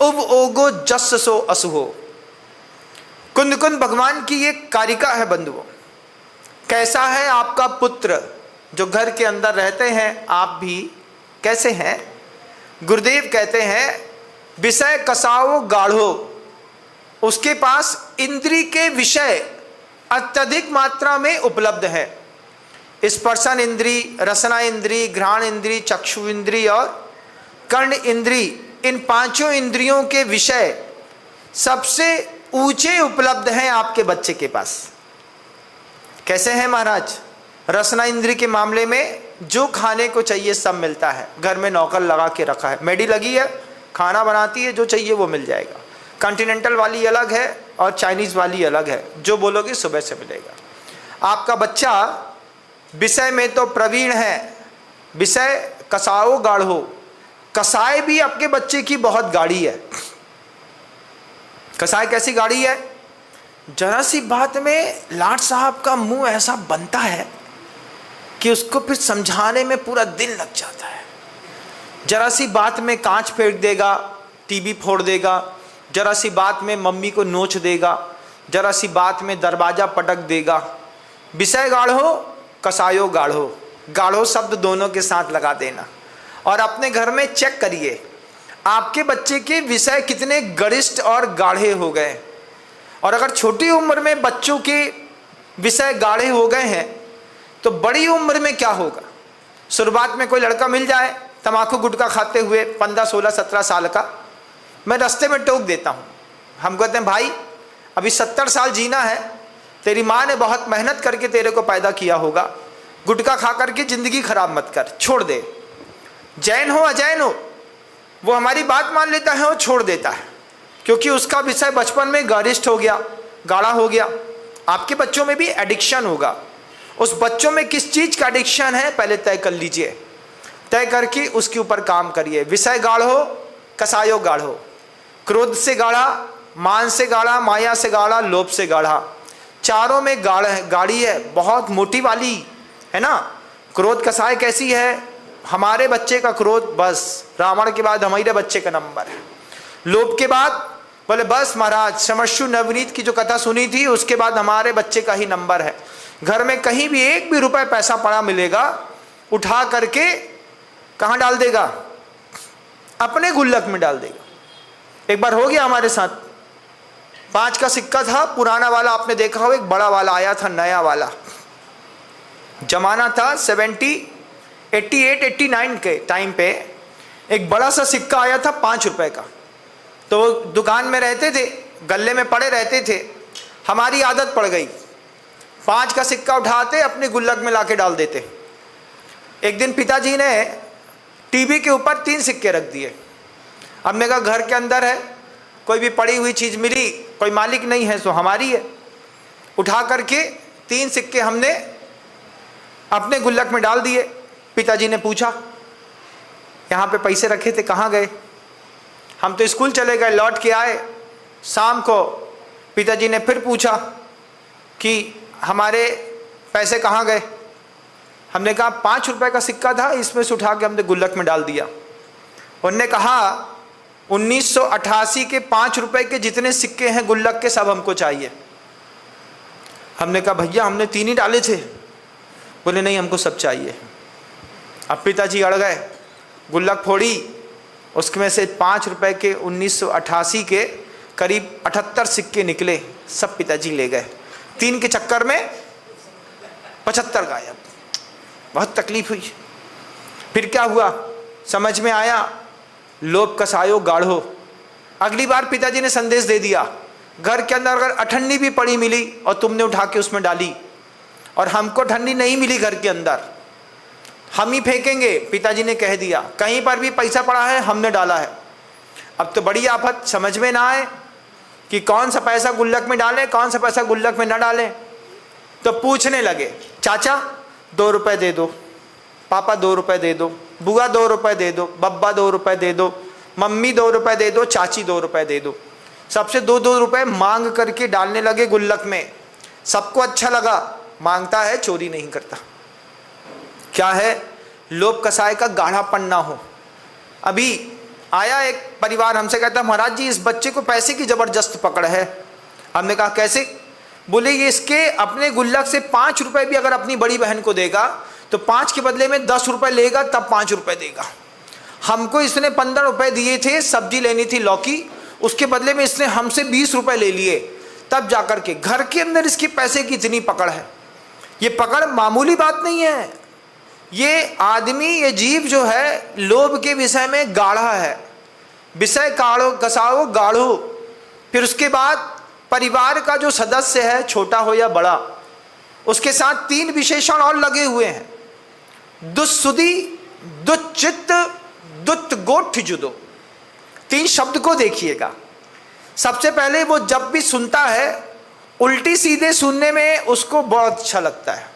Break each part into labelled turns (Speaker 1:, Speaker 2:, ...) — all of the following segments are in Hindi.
Speaker 1: उव ओगो जस सो असुहो। कुंद कुंद भगवान की ये कारिका है बंधुओं। कैसा है आपका पुत्र जो घर के अंदर रहते हैं, आप भी कैसे हैं? गुरुदेव कहते हैं विषय कसाओ गाढ़ो, उसके पास इंद्री के विषय अत्यधिक मात्रा में उपलब्ध है। स्पर्शन इंद्री, रसना इंद्री, घ्राण इंद्री, चक्षु इंद्री और कर्ण इंद्री, इन पांचों इंद्रियों के विषय सबसे ऊंचे उपलब्ध हैं आपके बच्चे के पास। कैसे हैं महाराज? रसना इंद्री के मामले में जो खाने को चाहिए सब मिलता है। घर में नौकर लगा के रखा है, मेडी लगी है, खाना बनाती है, जो चाहिए वो मिल जाएगा। कॉन्टिनेंटल वाली अलग है और चाइनीज वाली अलग है, जो बोलोगे सुबह से मिलेगा। आपका बच्चा विषय में तो प्रवीण है, विषय कसाओ गाढ़ो, कसाय भी आपके बच्चे की बहुत गाढ़ी है। कसाय कैसी गाढ़ी है? जरा सी बात में लाट साहब का मुंह ऐसा बनता है कि उसको फिर समझाने में पूरा दिन लग जाता है। जरा सी बात में कांच फेंक देगा, टीवी फोड़ देगा, जरा सी बात में मम्मी को नोच देगा, जरा सी बात में दरवाजा पटक देगा। विषय गाढ़ो कसायो गाढ़ो, गाढ़ो शब्द दोनों के साथ लगा देना और अपने घर में चेक करिए आपके बच्चे के विषय कितने गरिष्ठ और गाढ़े हो गए। और अगर छोटी उम्र में बच्चों के विषय गाढ़े हो गए हैं तो बड़ी उम्र में क्या होगा? शुरुआत में कोई लड़का मिल जाए तम्बाकू गुटखा खाते हुए 15, 16, 17 साल का, मैं रास्ते में टोक देता हूँ। हम कहते हैं भाई अभी 70 साल जीना है, तेरी माँ ने बहुत मेहनत करके तेरे को पैदा किया होगा, गुटखा खा करके ज़िंदगी खराब मत कर, छोड़ दे। जैन हो अजैन हो, वो हमारी बात मान लेता है और छोड़ देता है, क्योंकि उसका विषय बचपन में गरिष्ठ हो गया, गाढ़ा हो गया। आपके बच्चों में भी एडिक्शन होगा। उस बच्चों में किस चीज़ का एडिक्शन है पहले तय कर लीजिए, तय करके उसके ऊपर काम करिए। विषय गाढ़ो कसायो गाढ़ो, क्रोध से गाढ़ा, मान से गाढ़ा, माया से गाढ़ा, लोभ से गाढ़ा, चारों में गाढ़ी है, बहुत मोटी वाली है ना। क्रोध कसाय कैसी है? हमारे बच्चे का क्रोध बस रावण के बाद हमारे बच्चे का नंबर है। लोभ के बाद बोले बस महाराज समश्रु नवनीत की जो कथा सुनी थी उसके बाद हमारे बच्चे का ही नंबर है। घर में कहीं भी एक भी रुपए पैसा पड़ा मिलेगा उठा करके कहाँ डाल देगा? अपने गुल्लक में डाल देगा। एक बार हो गया हमारे साथ, 5 का सिक्का था पुराना वाला, आपने देखा हो, एक बड़ा वाला आया था नया वाला, जमाना था 70, 88, 89 के टाइम पे एक बड़ा सा सिक्का आया था 5 रुपए का। तो वो दुकान में रहते थे, गले में पड़े रहते थे, हमारी आदत पड़ गई 5 का सिक्का उठाते अपने गुल्लक में लाके डाल देते। एक दिन पिताजी ने टीवी के ऊपर 3 सिक्के रख दिए। अब मैं कहा घर के अंदर है, कोई भी पड़ी हुई चीज़ मिली, कोई मालिक नहीं है, सो हमारी है। उठा करके 3 सिक्के हमने अपने गुल्लक में डाल दिए। पिताजी ने पूछा यहाँ पे पैसे रखे थे कहाँ गए? हम तो स्कूल चले गए, लौट के आए। शाम को पिताजी ने फिर पूछा कि हमारे पैसे कहाँ गए? हमने कहा 5 रुपए का सिक्का था, इसमें से उठा के हमने गुल्लक में डाल दिया। उन्होंने कहा 1988 के 5 रुपए के जितने सिक्के हैं गुल्लक के सब हमको चाहिए। हमने कहा भैया हमने 3 ही डाले थे। बोले नहीं हमको सब चाहिए। अब पिताजी अड़ गए, गुल्लक फोड़ी, उसमें से 5 रुपए के 1988 के करीब 78 सिक्के निकले, सब पिताजी ले गए। 3 के चक्कर में 75 गायब। बहुत तकलीफ हुई। फिर क्या हुआ समझ में आया, लोभ कसायो गाढ़ो। अगली बार पिताजी ने संदेश दे दिया, घर के अंदर अगर अठन्नी भी पड़ी मिली और तुमने उठा के उसमें डाली और हमको ठंडी नहीं मिली घर के अंदर, हम ही फेंकेंगे। पिताजी ने कह दिया कहीं पर भी पैसा पड़ा है हमने डाला है। अब तो बड़ी आफत, समझ में ना आए कि कौन सा पैसा गुल्लक में डालें, कौन सा पैसा गुल्लक में ना डालें। तो पूछने लगे चाचा 2 रुपए दे दो, पापा 2 रुपए दे दो, बुआ 2 रुपए दे दो, बब्बा 2 रुपए दे दो, मम्मी 2 रुपए दे दो, चाची 2 रुपए दे दो। सबसे 2-2 रुपए मांग करके डालने लगे गुल्लक में। सबको अच्छा लगा, मांगता है चोरी नहीं करता। क्या है? लोभ कसाय का गाढ़ापन ना हो। अभी आया एक परिवार हमसे, कहता महाराज जी इस बच्चे को पैसे की जबरदस्त पकड़ है। हमने कहा कैसे? बोले ये इसके अपने गुल्लक से 5 रुपए भी अगर अपनी बड़ी बहन को देगा तो 5 के बदले में 10 रुपए लेगा, तब 5 रुपए देगा। हमको इसने 15 रुपए दिए थे, सब्जी लेनी थी लौकी, उसके बदले में इसने हमसे 20 रुपए ले लिए, तब जाकर के घर के अंदर इसकी पैसे की इतनी पकड़ है। ये पकड़ मामूली बात नहीं है। ये आदमी, ये जीव जो है लोभ के विषय में गाढ़ा है। विषय काढ़ो कसाओ गाढ़ो। फिर उसके बाद परिवार का जो सदस्य है, छोटा हो या बड़ा, उसके साथ 3 विशेषण और लगे हुए हैं, दुस्सुदी, दुच्चित्त, दुत्तगोष्ठ जुदो। 3 शब्द को देखिएगा। सबसे पहले वो जब भी सुनता है उल्टी सीधे सुनने में उसको बहुत अच्छा लगता है।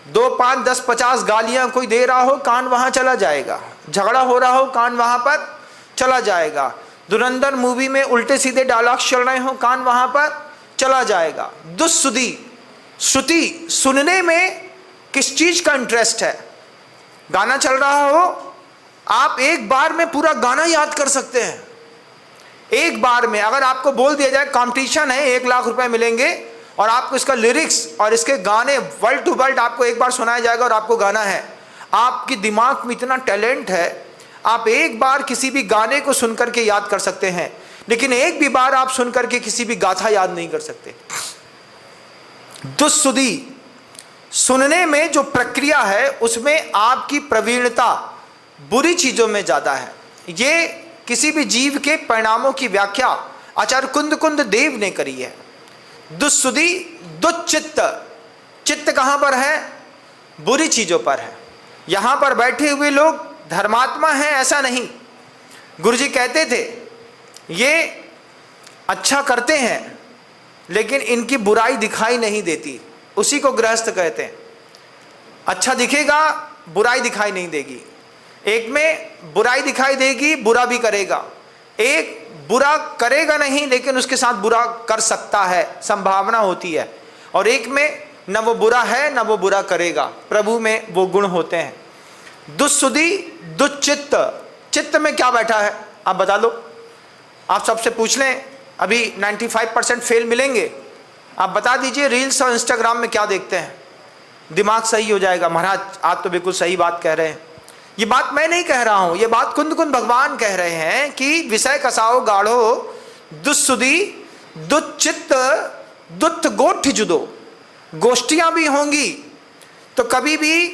Speaker 1: 2, 5, 10, 50 गालियां कोई दे रहा हो, कान वहां चला जाएगा। झगड़ा हो रहा हो, कान वहां पर चला जाएगा। धुरंधर मूवी में उल्टे सीधे डायलॉग चल रहे हो, कान वहां पर चला जाएगा। दुस्सुदी, श्रुति, सुनने में किस चीज का इंटरेस्ट है। गाना चल रहा हो, आप एक बार में पूरा गाना याद कर सकते हैं। एक बार में अगर आपको बोल दिया जाए कंपटीशन है, 1 लाख रुपए मिलेंगे, और आपको इसका लिरिक्स और इसके गाने वर्ड टू वर्ड आपको एक बार सुनाया जाएगा और आपको गाना है, आपके दिमाग में इतना टैलेंट है, आप एक बार किसी भी गाने को सुनकर के याद कर सकते हैं, लेकिन एक भी बार आप सुनकर के किसी भी गाथा याद नहीं कर सकते। दुस्सुदी, सुनने में जो प्रक्रिया है उसमें आपकी प्रवीणता बुरी चीजों में ज्यादा है। ये किसी भी जीव के परिणामों की व्याख्या आचार्य कुंद देव ने करी है। दुस्सुदी, दुच्चित्त, चित्त कहां पर है? बुरी चीजों पर है। यहां पर बैठे हुए लोग धर्मात्मा हैं ऐसा नहीं। गुरुजी कहते थे ये अच्छा करते हैं लेकिन इनकी बुराई दिखाई नहीं देती, उसी को गृहस्थ कहते हैं। अच्छा दिखेगा, बुराई दिखाई नहीं देगी। एक में बुराई दिखाई देगी, बुरा भी करेगा। एक बुरा करेगा नहीं लेकिन उसके साथ बुरा कर सकता है, संभावना होती है। और एक में न वो बुरा है न वो बुरा करेगा, प्रभु में वो गुण होते हैं। दुस्सुदी, दुच्चित्त, चित्त में क्या बैठा है आप बता दो। आप सबसे पूछ लें, अभी 95% फेल मिलेंगे। आप बता दीजिए रील्स और इंस्टाग्राम में क्या देखते हैं, दिमाग सही हो जाएगा। महाराज आप तो बिल्कुल सही बात कह रहे हैं। ये बात मैं नहीं कह रहा हूं, ये बात कुंद भगवान कह रहे हैं कि विषय कसाओ गाढ़ो, दुस्सुदी, दुच्चित्त, दुत्तगोष्ठ जुदो। गोष्ठियां भी होंगी तो कभी भी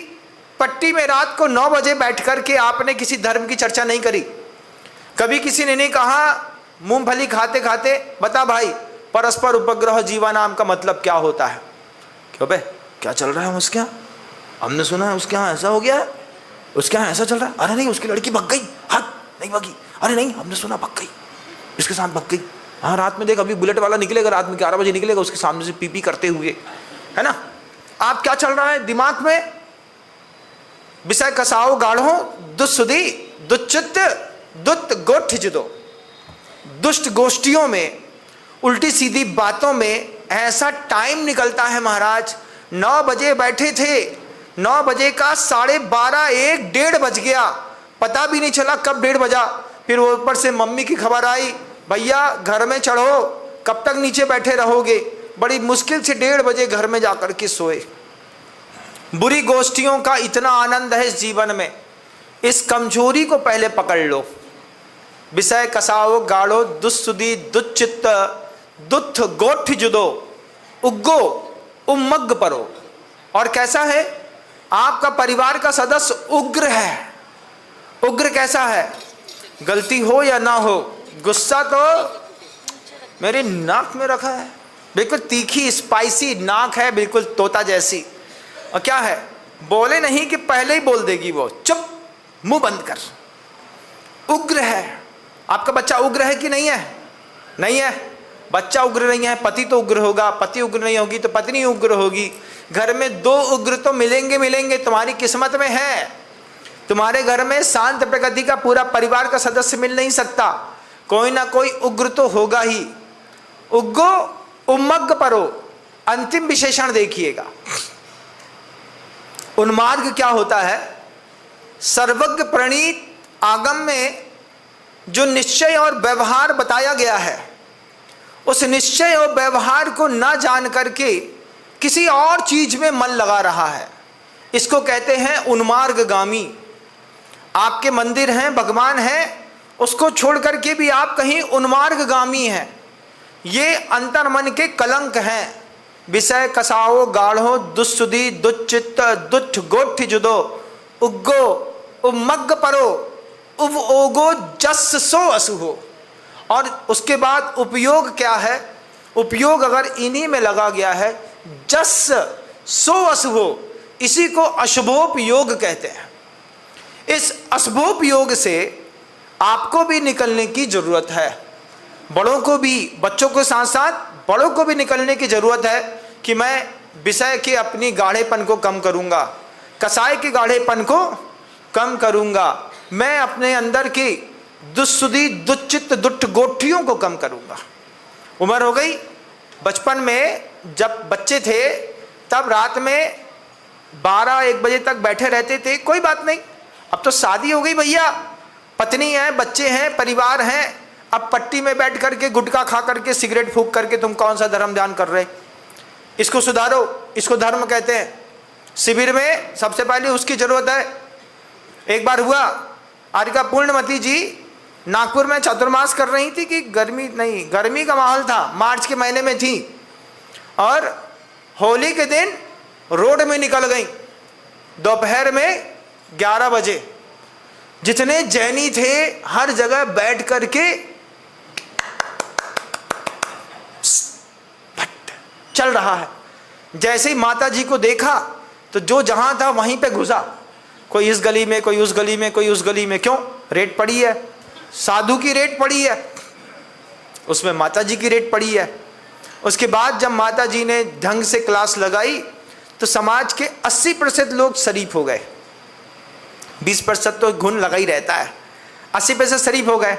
Speaker 1: पट्टी में रात को 9 बजे बैठ करके आपने किसी धर्म की चर्चा नहीं करी। कभी किसी ने नहीं कहा मूंगफली खाते खाते बता भाई परस्पर उपग्रह जीवानाम का मतलब क्या होता है। क्यों बे क्या चल रहा है उसके यहाँ? हमने सुना है उसके यहाँ ऐसा हो गया है, उसके यहाँ ऐसा चल रहा है। अरे नहीं उसकी लड़की भग गई, हद नहीं भगी। अरे नहीं हमने सुना भग गई, इसके साथ भग गई। हाँ रात में देख अभी बुलेट वाला निकलेगा, रात में 11 बजे निकलेगा, उसके सामने से पी करते हुए, है ना। आप क्या चल रहा है दिमाग में? विषय कसाओ गाढ़ो, दुस्सुदी, दुच्चित्त, दुत्तगोष्ठ जुदो। दुष्ट गोष्ठियों में, उल्टी सीधी बातों में ऐसा टाइम निकलता है महाराज। 9 बजे बैठे थे, 9 बजे का 12:30, 1, 1:30 बज गया, पता भी नहीं चला कब 1:30 बजा। फिर ऊपर से मम्मी की खबर आई, भैया घर में चढ़ो, कब तक नीचे बैठे रहोगे। बड़ी मुश्किल से 1:30 बजे घर में जाकर के सोए। बुरी गोष्ठियों का इतना आनंद है इस जीवन में, इस कमजोरी को पहले पकड़ लो। विषय कसाओ गाढ़ो, दुस्सुदी, दुच्चित्त, दुत्थ गोष्ठ जुदो, उग्गो उम्मग परो। और कैसा है? आपका परिवार का सदस्य उग्र है। उग्र कैसा है? गलती हो या ना हो, गुस्सा तो मेरी नाक में रखा है, बिल्कुल तीखी स्पाइसी नाक है, बिल्कुल तोता जैसी। और क्या है, बोले नहीं कि पहले ही बोल देगी वो, चुप मुंह बंद कर। उग्र है। आपका बच्चा उग्र है कि नहीं है? नहीं है। बच्चा उग्र नहीं है, पति तो उग्र होगा, पति उग्र नहीं होगी तो पत्नी उग्र होगी। घर में 2 उग्र तो मिलेंगे। तुम्हारी किस्मत में है। तुम्हारे घर में शांत प्रकृति का पूरा परिवार का सदस्य मिल नहीं सकता, कोई ना कोई उग्र तो होगा ही। उग्गो उम्मग परो, अंतिम विशेषण देखिएगा। उन्मार्ग क्या होता है? सर्वज्ञ प्रणीत आगम में जो निश्चय और व्यवहार बताया गया है, उस निश्चय और व्यवहार को न जान करके किसी और चीज में मन लगा रहा है, इसको कहते हैं उन्मार्गगामी। आपके मंदिर हैं, भगवान हैं, उसको छोड़ करके भी आप कहीं उन्मार्गगामी हैं। ये अंतर्मन के कलंक हैं। विषय कसाओ गाढ़ो दुस्सुदी दुच्चित्त दुष्ट गोठ जुदो उग्गो उमग्ग परो उव ओगो जस सो असुहो। और उसके बाद उपयोग क्या है? उपयोग अगर इन्हीं में लगा गया है, जस सो असुहो, इसी को अशुभोपयोग कहते हैं। इस अशुभोपयोग से आपको भी निकलने की जरूरत है, बड़ों को भी, बच्चों के साथ साथ बड़ों को भी निकलने की जरूरत है कि मैं विषय के अपनी गाढ़ेपन को कम करूंगा, कसाय के गाढ़ेपन को कम करूंगा, मैं अपने अंदर की दुस्सुदी दुच्चित्त दुष्ट गोठियों को कम करूंगा। उम्र हो गई, बचपन में जब बच्चे थे तब रात में 12-1 बजे तक बैठे रहते थे, कोई बात नहीं। अब तो शादी हो गई भैया, पत्नी है, बच्चे हैं, परिवार हैं, अब पट्टी में बैठ करके गुटखा खा करके सिगरेट फूंक करके तुम कौन सा धर्म ध्यान कर रहे? इसको सुधारो, इसको धर्म कहते हैं। शिविर में सबसे पहले उसकी जरूरत है। एक बार हुआ, आरिका पूर्णमती जी नागपुर में चतुर्मास कर रही थी कि गर्मी नहीं, गर्मी का माहौल था, मार्च के महीने में थी, और होली के दिन रोड में निकल गई दोपहर में 11 बजे। जितने जैनी थे हर जगह बैठ करके चल रहा है। जैसे ही माता जी को देखा तो जो जहां था वहीं पे घुसा, कोई इस गली में, कोई उस गली में, कोई उस गली में। क्यों? रेट पड़ी है, साधु की रेट पड़ी है, उसमें माता जी की रेट पड़ी है। उसके बाद जब माता जी ने ढंग से क्लास लगाई तो समाज के 80% लोग शरीफ हो गए। 20% तो घुन लगा ही रहता है, 80% शरीफ हो गए।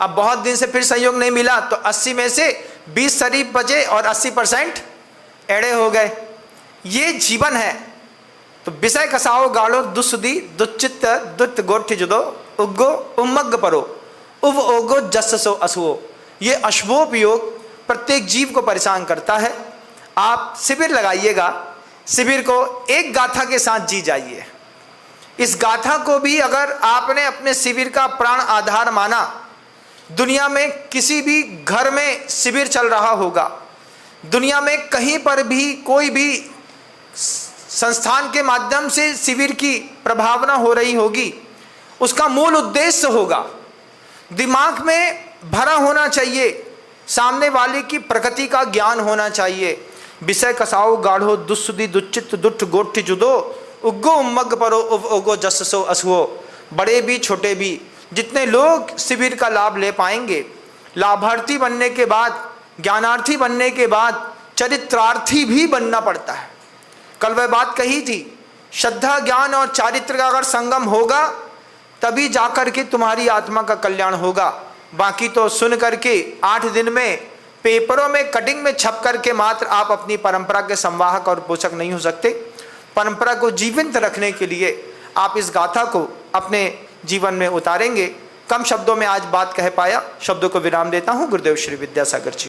Speaker 1: अब बहुत दिन से फिर सहयोग नहीं मिला तो 80 में से 20 शरीफ बचे और 80% एड़े हो गए। ये जीवन है। तो विषय कसाओ गाढ़ो दुस्सुदी दुच्चित्त दुष्ट गोठ जुदो उग्गो उमग्ग परो उव ओगो जस सो असुओ। ये अशुभोपयोग प्रत्येक जीव को परेशान करता है। आप शिविर लगाइएगा, शिविर को एक गाथा के साथ जी जाइए। इस गाथा को भी अगर आपने अपने शिविर का प्राण आधार माना, दुनिया में किसी भी घर में शिविर चल रहा होगा, दुनिया में कहीं पर भी कोई भी संस्थान के माध्यम से शिविर की प्रभावना हो रही होगी, उसका मूल उद्देश्य होगा दिमाग में भरा होना चाहिए, सामने वाले की प्रकृति का ज्ञान होना चाहिए। विषय कसाओ गाढ़ो दुस्सुदी दुच्चित्त दुष्ट गोठ जुदो उग्गो उमग्ग परो उव ओगो जस सो असुओ। बड़े भी छोटे भी जितने लोग शिविर का लाभ ले पाएंगे, लाभार्थी बनने के बाद, ज्ञानार्थी बनने के बाद चरित्रार्थी भी बनना पड़ता है। कल वह बात कही थी, श्रद्धा ज्ञान और चारित्र का अगर संगम होगा तभी जाकर के तुम्हारी आत्मा का कल्याण होगा। बाकी तो सुन करके 8 दिन में पेपरों में कटिंग में छप करके मात्र आप अपनी परंपरा के संवाहक और पोषक नहीं हो सकते। परंपरा को जीवंत रखने के लिए आप इस गाथा को अपने जीवन में उतारेंगे। कम शब्दों में आज बात कह पाया, शब्दों को विराम देता हूँ। गुरुदेव श्री विद्यासागर जी।